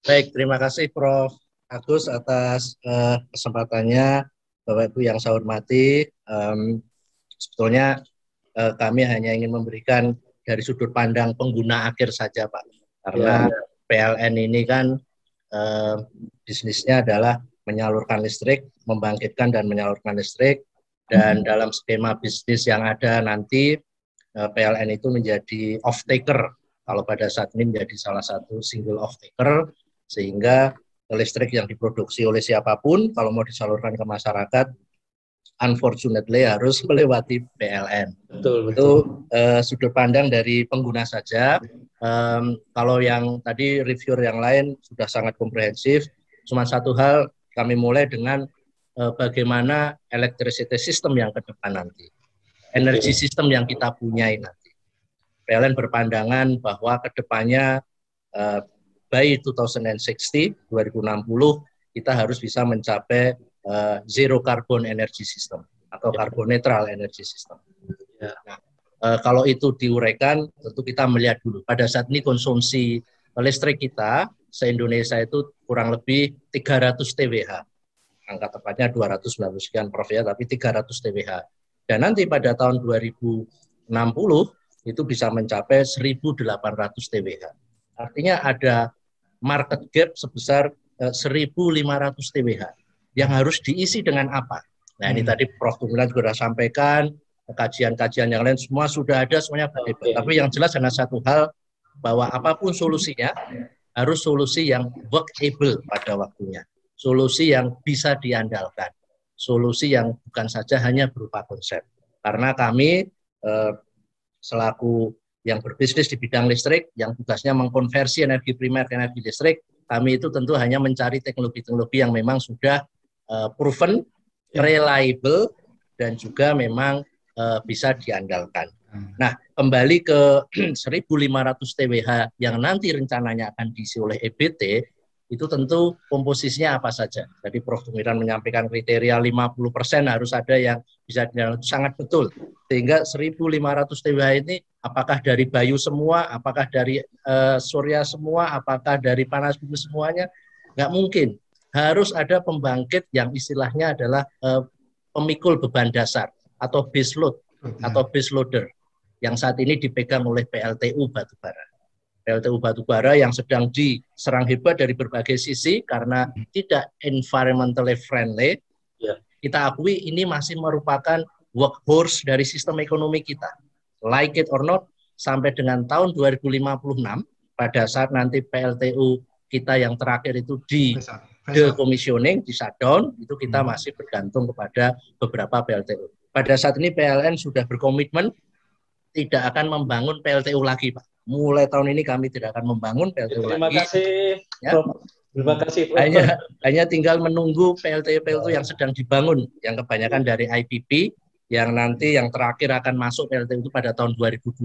Baik, terima kasih Prof. Agus atas kesempatannya. Bapak Ibu yang saya hormati, sebetulnya kami hanya ingin memberikan dari sudut pandang pengguna akhir saja Pak. Karena PLN ini kan bisnisnya adalah menyalurkan listrik, membangkitkan dan menyalurkan listrik. Dan dalam skema bisnis yang ada nanti, PLN itu menjadi off-taker. Kalau pada saat ini menjadi salah satu single off-taker, sehingga listrik yang diproduksi oleh siapapun, kalau mau disalurkan ke masyarakat, unfortunately harus melewati PLN. Betul. Itu sudut pandang dari pengguna saja. Kalau yang tadi reviewer yang lain sudah sangat komprehensif. Cuma satu hal, kami mulai dengan bagaimana electricity system yang ke depan nanti. Energi sistem yang kita punyai nanti. PLN berpandangan bahwa ke depannya by 2060, kita harus bisa mencapai zero carbon energy system atau carbon netral energy system. Nah, kalau itu diuraikan, tentu kita melihat dulu. Pada saat ini konsumsi listrik kita se-Indonesia itu kurang lebih 300 TWh. Angka tepatnya 290 sekian Prof ya, tapi 300 TWh. Dan nanti pada tahun 2060 itu bisa mencapai 1.800 TWh. Artinya ada market gap sebesar 1.500 TWh yang harus diisi dengan apa? Nah ini tadi Prof. Gumilar juga sudah sampaikan, kajian-kajian yang lain semua sudah ada, semuanya berdebat. Tapi yang jelas hanya satu hal, bahwa apapun solusinya, harus solusi yang workable pada waktunya. Solusi yang bisa diandalkan. Solusi yang bukan saja hanya berupa konsep. Karena kami selaku yang berbisnis di bidang listrik, yang tugasnya mengkonversi energi primer ke energi listrik, kami itu tentu hanya mencari teknologi-teknologi yang memang sudah proven, reliable, dan juga memang bisa diandalkan. Nah, kembali ke 1.500 TWh yang nanti rencananya akan diisi oleh EBT, itu tentu komposisinya apa saja. Jadi Prof. Gumilar menyampaikan kriteria 50% harus ada yang bisa diandalkan, sangat betul. Sehingga 1.500 TWh ini apakah dari Bayu semua, apakah dari Surya semua, apakah dari panas bumi semuanya, nggak mungkin. Harus ada pembangkit yang istilahnya adalah pemikul beban dasar atau base load atau base loader yang saat ini dipegang oleh PLTU Batubara. PLTU Batubara yang sedang diserang hebat dari berbagai sisi karena tidak environmentally friendly. Kita akui ini masih merupakan workhorse dari sistem ekonomi kita. Like it or not, sampai dengan tahun 2056, pada saat nanti PLTU kita yang terakhir itu di decommissioning, di shutdown, itu kita masih bergantung kepada beberapa PLTU. Pada saat ini PLN sudah berkomitmen tidak akan membangun PLTU lagi, Pak. Mulai tahun ini kami tidak akan membangun PLTU lagi. Terima kasih, ya. Prof. Terima kasih, Prof. Hanya tinggal menunggu PLTU yang sedang dibangun, yang kebanyakan dari IPP, yang nanti yang terakhir akan masuk PLTU itu pada tahun 2026,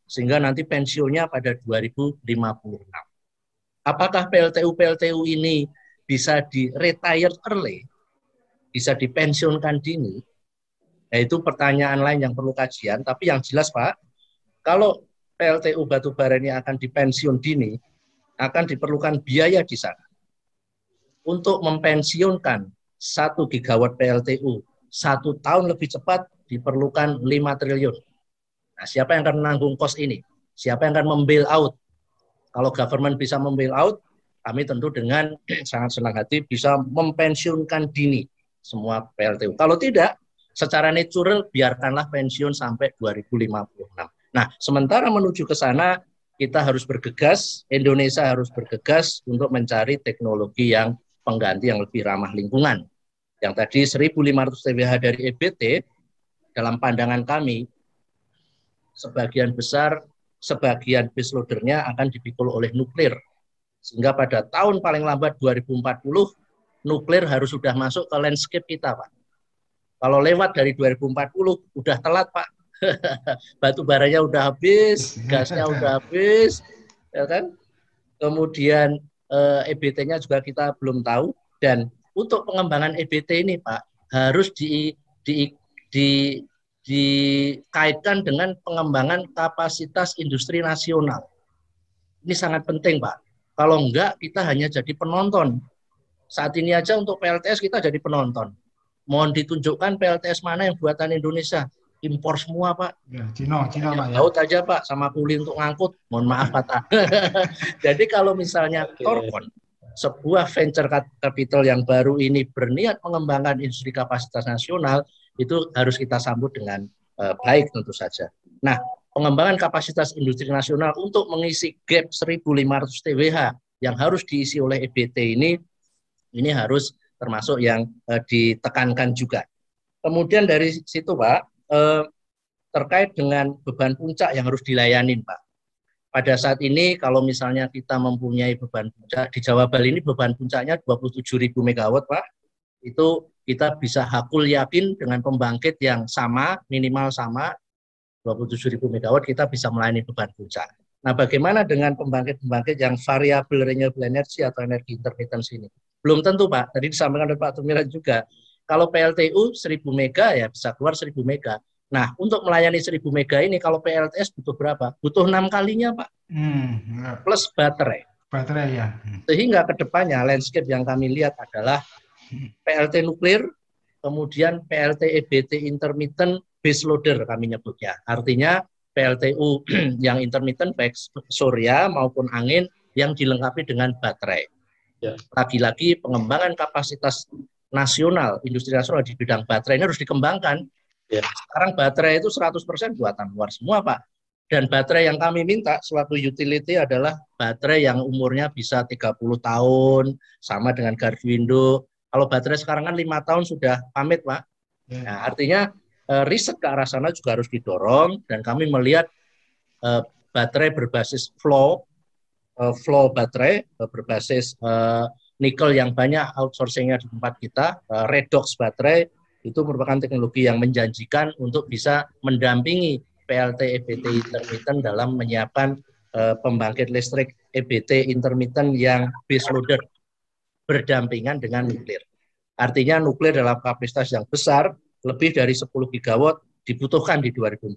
sehingga nanti pensiunnya pada 2056. Apakah PLTU ini bisa di-retire early, bisa dipensiunkan dini? Nah, itu pertanyaan lain yang perlu kajian, tapi yang jelas Pak, kalau PLTU Batubara ini akan dipensiun dini, akan diperlukan biaya di sana. Untuk mempensiunkan 1 gigawatt PLTU 1 tahun lebih cepat diperlukan 5 triliun. Nah, siapa yang akan menanggung kos ini? Siapa yang akan membail out? Kalau government bisa membail out, kami tentu dengan sangat senang hati bisa mempensiunkan dini semua PLTU. Kalau tidak, secara natural biarkanlah pensiun sampai 2056. Nah, sementara menuju ke sana, kita harus bergegas, Indonesia harus bergegas untuk mencari teknologi yang pengganti yang lebih ramah lingkungan. Yang tadi 1.500 TWh dari EBT, dalam pandangan kami, sebagian besar, sebagian baseloadernya akan dipikul oleh nuklir. Sehingga pada tahun paling lambat 2040, nuklir harus sudah masuk ke landscape kita, Pak. Kalau lewat dari 2040, udah telat, Pak. Batu baranya udah habis, gasnya udah habis, ya kan? Kemudian EBT-nya juga kita belum tahu. Dan untuk pengembangan EBT ini, Pak, harus dikaitkan dengan pengembangan kapasitas industri nasional. Ini sangat penting, Pak. Kalau enggak, kita hanya jadi penonton. Saat ini aja untuk PLTS kita jadi penonton. Mohon ditunjukkan PLTS mana yang buatan Indonesia. Impor semua, Pak. Ya, Cina, Hanya Pak ya. baut aja, Pak, sama kuli untuk ngangkut. Mohon maaf, kata. Jadi kalau misalnya Torkon, sebuah venture capital yang baru ini berniat mengembangkan industri kapasitas nasional, itu harus kita sambut dengan baik tentu saja. Nah, pengembangan kapasitas industri nasional untuk mengisi gap 1.500 TWH yang harus diisi oleh EBT ini harus termasuk yang ditekankan juga. Kemudian dari situ, Pak, terkait dengan beban puncak yang harus dilayani, Pak. Pada saat ini kalau misalnya kita mempunyai beban puncak, di Jawa Bali ini beban puncaknya 27.000 megawatt, Pak. Itu kita bisa hakul yakin dengan pembangkit yang sama, minimal sama, 27.000 megawatt kita bisa melayani beban puncak. Nah, bagaimana dengan pembangkit-pembangkit yang variabel renewable energy atau energi intermittent ini? Belum tentu, Pak. Tadi disampaikan oleh Pak Tumiran juga. Kalau PLTU 1.000 mega ya bisa keluar 1.000 mega. Nah, untuk melayani 1.000 mega ini kalau PLTS butuh berapa? Butuh 6 kalinya, Pak. Plus baterai. Baterai ya. Sehingga ke depannya landscape yang kami lihat adalah PLT nuklir, kemudian PLT EBT intermittent base loader kami nyebutnya. Artinya PLTU yang intermittent baik surya maupun angin yang dilengkapi dengan baterai. Lagi-lagi pengembangan kapasitas nasional, industri nasional di bidang baterai ini harus dikembangkan. Sekarang baterai itu 100% buatan luar semua, Pak. Dan baterai yang kami minta selaku utility adalah baterai yang umurnya bisa 30 tahun, sama dengan Garvindo. Kalau baterai sekarang kan 5 tahun sudah pamit, Pak. Nah, artinya riset ke arah sana juga harus didorong, dan kami melihat baterai berbasis flow baterai berbasis nikel yang banyak outsourcingnya di tempat kita, redox baterai, itu merupakan teknologi yang menjanjikan untuk bisa mendampingi PLT EBT intermittent dalam menyiapkan pembangkit listrik EBT intermittent yang base loader berdampingan dengan nuklir. Artinya nuklir dalam kapasitas yang besar, lebih dari 10 gigawatt dibutuhkan di 2040.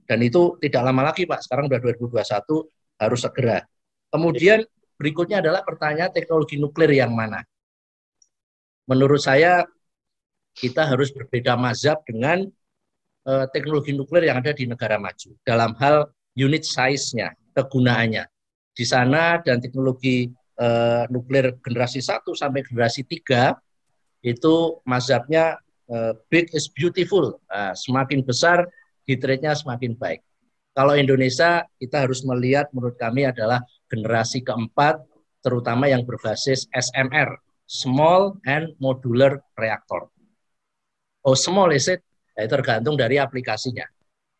Dan itu tidak lama lagi, Pak. Sekarang sudah 2021, harus segera. Kemudian berikutnya adalah pertanyaan teknologi nuklir yang mana. Menurut saya, kita harus berbeda mazhab dengan teknologi nuklir yang ada di negara maju. Dalam hal unit size-nya, kegunaannya. Di sana dan teknologi nuklir generasi 1 sampai generasi 3, itu mazhabnya big is beautiful, semakin besar hit rate-nya semakin baik. Kalau Indonesia kita harus melihat menurut kami adalah generasi keempat, terutama yang berbasis SMR, Small and Modular Reactor. Oh, small is it? Ya, tergantung dari aplikasinya.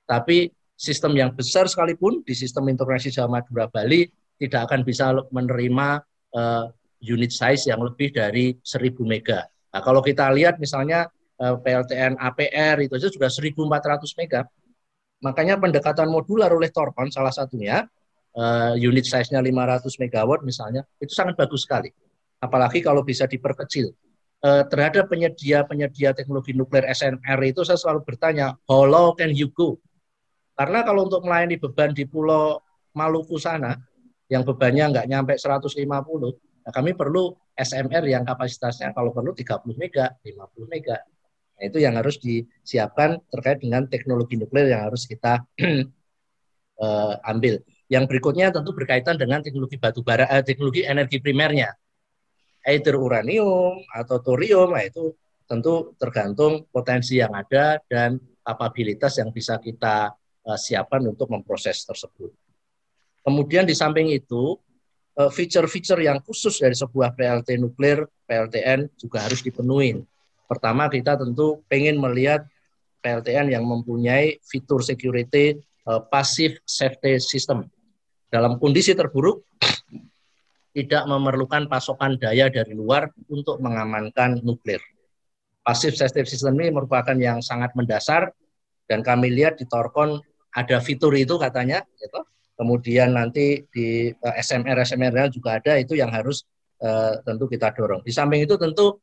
Tapi sistem yang besar sekalipun di sistem interkoneksi Jawa Madura Bali tidak akan bisa menerima unit size yang lebih dari 1.000 mega. Nah, kalau kita lihat misalnya PLTN APR itu saja sudah 1.400 mega. Makanya pendekatan modular oleh Torkon salah satunya, unit size-nya 500 megawatt misalnya, itu sangat bagus sekali. Apalagi kalau bisa diperkecil. Terhadap penyedia teknologi nuklir SMR itu saya selalu bertanya, how low can you go? Karena kalau untuk melayani beban di Pulau Maluku sana, yang bebannya nggak nyampe 150, nah kami perlu SMR yang kapasitasnya kalau perlu 30 mega, 50 mega. Nah, itu yang harus disiapkan terkait dengan teknologi nuklir yang harus kita ambil. Yang berikutnya tentu berkaitan dengan teknologi batubara, teknologi energi primernya, either uranium atau thorium. Nah, itu tentu tergantung potensi yang ada dan kapabilitas yang bisa kita siapkan untuk memproses tersebut. Kemudian di samping itu, feature-feature yang khusus dari sebuah PLT nuklir, PLTN juga harus dipenuhi. Pertama, kita tentu pengen melihat PLTN yang mempunyai fitur security passive safety system. Dalam kondisi terburuk, tidak memerlukan pasokan daya dari luar untuk mengamankan nuklir. Passive safety system ini merupakan yang sangat mendasar, dan kami lihat di Torkon ada fitur itu katanya, gitu. Kemudian nanti di SMR juga ada, itu yang harus tentu kita dorong. Di samping itu tentu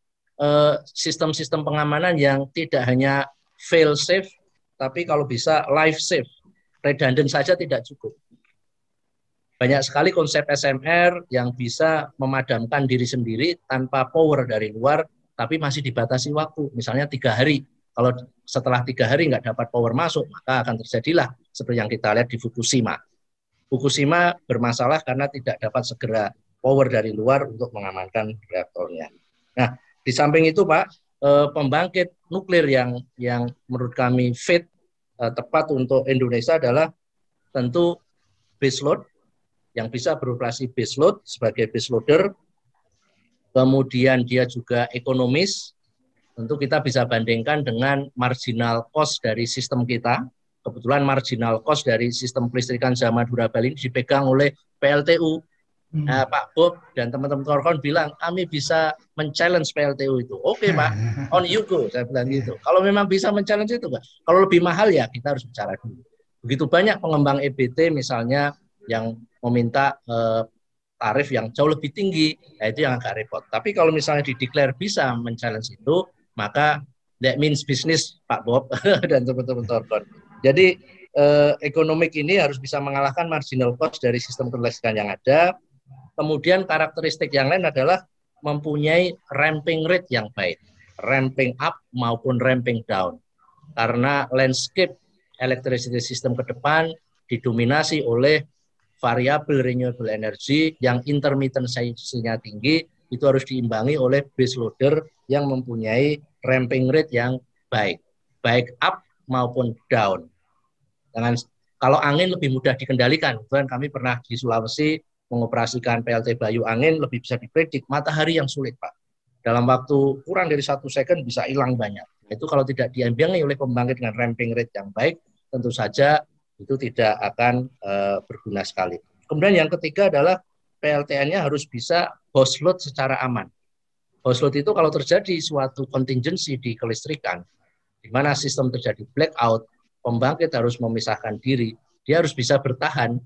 sistem-sistem pengamanan yang tidak hanya fail safe, tapi kalau bisa life safe, redundant saja tidak cukup. Banyak sekali konsep SMR yang bisa memadamkan diri sendiri tanpa power dari luar, tapi masih dibatasi waktu. Misalnya 3 hari. Kalau setelah 3 hari nggak dapat power masuk, maka akan terjadilah seperti yang kita lihat di Fukushima. Fukushima bermasalah karena tidak dapat segera power dari luar untuk mengamankan reaktornya. Nah, di samping itu Pak, pembangkit nuklir yang menurut kami fit, tepat untuk Indonesia adalah tentu baseload, yang bisa beroperasi baseload sebagai baseloader, kemudian dia juga ekonomis, tentu kita bisa bandingkan dengan marginal cost dari sistem kita. Kebetulan marginal cost dari sistem kelistrikan zaman Durabel ini dipegang oleh PLTU. Nah, Pak Bob dan teman-teman Torkon bilang, kami bisa men-challenge PLTU itu. Oke, Pak, on you go, saya bilang gitu. Kalau memang bisa men-challenge itu, Pak. Kalau lebih mahal ya kita harus bicara dulu. Begitu banyak pengembang EBT misalnya yang meminta tarif yang jauh lebih tinggi, nah itu yang agak repot. Tapi kalau misalnya dideklar bisa men-challenge itu, maka that means business, Pak Bob dan teman-teman Torkon. Jadi ekonomik ini harus bisa mengalahkan marginal cost dari sistem kelistrikan yang ada. Kemudian karakteristik yang lain adalah mempunyai ramping rate yang baik, ramping up maupun ramping down. Karena landscape electricity system ke depan didominasi oleh variabel renewable energy yang intermittency-nya tinggi, itu harus diimbangi oleh base loader yang mempunyai ramping rate yang baik, baik up maupun down. Kalau angin lebih mudah dikendalikan, kebetulan kami pernah di Sulawesi mengoperasikan PLT Bayu Angin, lebih bisa dipredik. Matahari yang sulit, Pak. Dalam waktu kurang dari 1 second bisa hilang banyak. Itu kalau tidak diimbangi oleh pembangkit dengan ramping rate yang baik, tentu saja itu tidak akan berguna sekali. Kemudian yang ketiga adalah PLTN-nya harus bisa host load secara aman. Host load itu kalau terjadi suatu contingency di kelistrikan, di mana sistem terjadi blackout, pembangkit harus memisahkan diri, dia harus bisa bertahan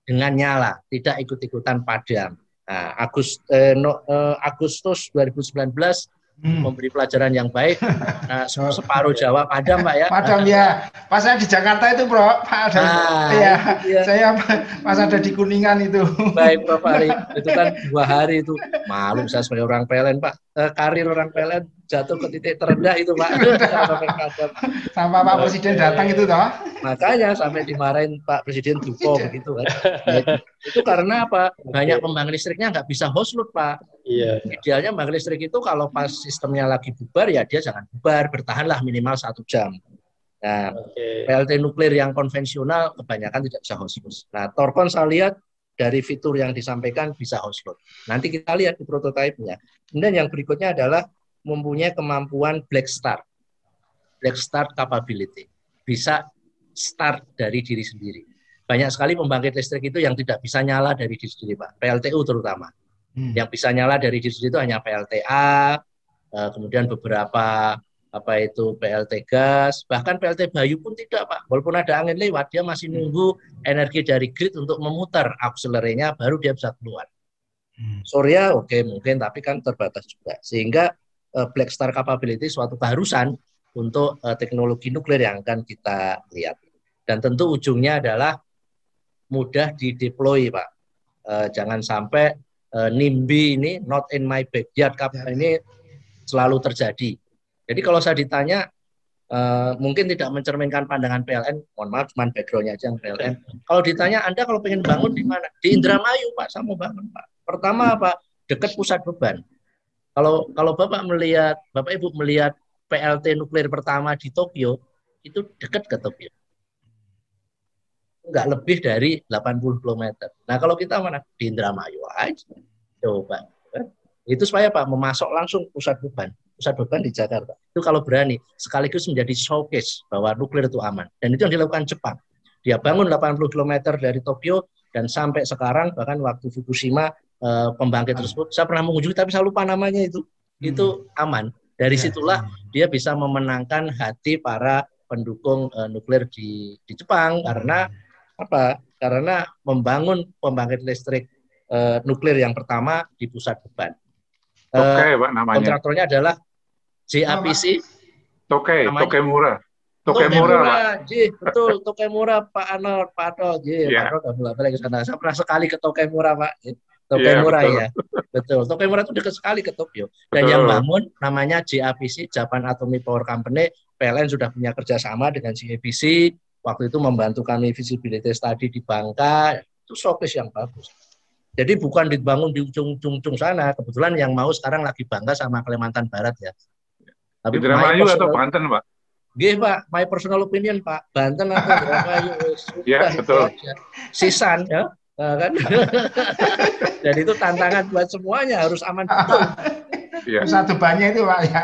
dengan nyala, tidak ikut-ikutan padam. Nah, Agustus 2019 memberi pelajaran yang baik. Nah, separuh Jawa padam, Pak ya. Padam ya. Pas saya di Jakarta itu, Bro. Pak ada. Ya, saya pas ada di Kuningan itu. Baik, Prof. Ari. Itu kan 2 hari itu. Malu saya sebagai orang PLN, Pak. Karir orang PLN jatuh ke titik terendah itu, Pak. Sampai Pak Presiden datang itu, toh. Makanya sampai dimarahin Pak Presiden Duko begitu kan. Nah, itu karena apa? Banyak pembangkit listriknya nggak bisa host load, Pak. Iya. Idealnya pembangkit listrik itu kalau pas sistemnya lagi bubar ya dia jangan bubar, bertahanlah minimal 1 jam. Nah, PLT nuklir yang konvensional kebanyakan tidak bisa host load. Nah, Torkon saya lihat dari fitur yang disampaikan bisa host load. Nanti kita lihat di prototipe-nya. Kemudian yang berikutnya adalah mempunyai kemampuan black start. Black start capability. Bisa start dari diri sendiri. Banyak sekali pembangkit listrik itu yang tidak bisa nyala dari diri sendiri, Pak. PLTU terutama. Yang bisa nyala dari diri sendiri itu hanya PLTA, kemudian beberapa PLT gas, bahkan PLT Bayu pun tidak, Pak. Walaupun ada angin lewat, dia masih nunggu energi dari grid untuk memutar akselerenya, baru dia bisa keluar. Surya oke, mungkin, tapi kan terbatas juga. Sehingga black start capability suatu keharusan untuk teknologi nuklir yang akan kita lihat. Dan tentu ujungnya adalah mudah dideploy, Pak. Jangan sampai NIMBY ini, not in my backyard, ini selalu terjadi. Jadi kalau saya ditanya, mungkin tidak mencerminkan pandangan PLN, mohon maaf, cuma background-nya aja yang PLN. Kalau ditanya, Anda kalau pengen bangun di mana? Di Indramayu, Pak, saya mau bangun, Pak. Pertama, Pak, dekat pusat beban. Kalau Bapak Ibu melihat PLT nuklir pertama di Tokyo, itu dekat ke Tokyo. Enggak lebih dari 80 km. Nah, kalau kita mana? Di Indramayu aja. Coba. Itu supaya Pak, memasok langsung pusat beban di Jakarta. Itu kalau berani, sekaligus menjadi showcase bahwa nuklir itu aman. Dan itu yang dilakukan Jepang. Dia bangun 80 km dari Tokyo, dan sampai sekarang, bahkan waktu Fukushima, pembangkit tersebut, saya pernah mengunjungi, tapi saya lupa namanya itu aman. Dari situlah dia bisa memenangkan hati para pendukung nuklir di Jepang, karena apa? Karena membangun pembangkit listrik nuklir yang pertama di pusat beban. Tokei, Pak, namanya. Kontraktornya adalah JAPC. Tokei Mura. Tokemura, betul, Tokemura Pak Arnold, Pak Arnold, Pak Arnold nggak bolak-balik ke sana. Saya pernah sekali ke Tokemura, Pak. Tokemura ya, betul. Tokemura itu dekat sekali ke Tokyo. Dan yang bangun namanya JAPC, Japan Atomic Power Company. PLN sudah punya kerjasama dengan JAPC. Waktu itu membantu kami visibility study di Bangka. Itu showcase yang bagus. Jadi bukan dibangun di ujung-ujung sana. Kebetulan yang mau sekarang lagi Bangka sama Kalimantan Barat ya. Tapi Indramayu atau Banten, Pak? Gih, Pak, my personal opinion, Pak. Banten atau Indramayu. Ya, betul. Sisan, ya. Nah, kan? Dan itu tantangan buat semuanya, harus aman betul. Ya. Satu banyak itu, Pak, ya.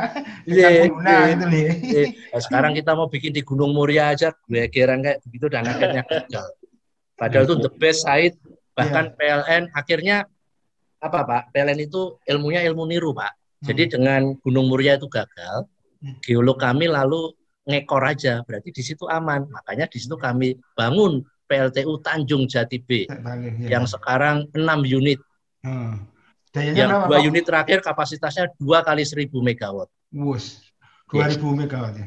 Nah, sekarang kita mau bikin di Gunung Muria aja, gue geran kayak begitu, dan akhirnya gagal. Padahal itu the best site, bahkan PLN akhirnya, apa Pak, PLN itu ilmunya ilmu niru, Pak. Jadi dengan Gunung Muria itu gagal, geolog kami lalu ngekor aja, berarti di situ aman. Makanya di situ kami bangun PLTU Tanjung Jati B yang sekarang 6 unit. Yang 2 unit terakhir kapasitasnya 2 kali 1000 megawatt. 2000 megawatt ya.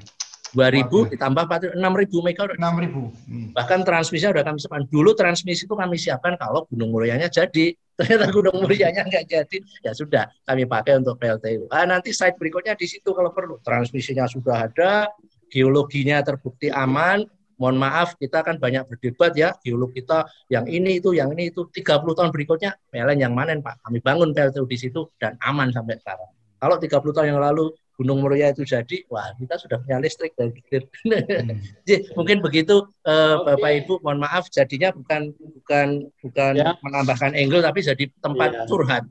2000 ditambah 6.000 megawatt. 6.000. Bahkan transmisinya udah kami siapkan. Dulu transmisi itu kami siapkan kalau Gunung Murianya jadi. Ternyata Gunung Murianya nggak jadi. Ya sudah, kami pakai untuk PLTU. Nanti site berikutnya di situ kalau perlu. Transmisinya sudah ada, geologinya terbukti aman. Mohon maaf, kita kan banyak berdebat ya, geolog kita yang ini itu, 30 tahun berikutnya, PLN yang manen Pak. Kami bangun PLTU di situ dan aman sampai sekarang. Kalau 30 tahun yang lalu Gunung Muria itu jadi, wah kita sudah punya listrik dan gitu. Mungkin begitu Bapak Ibu, mohon maaf jadinya bukan menambahkan angle tapi jadi tempat curhat.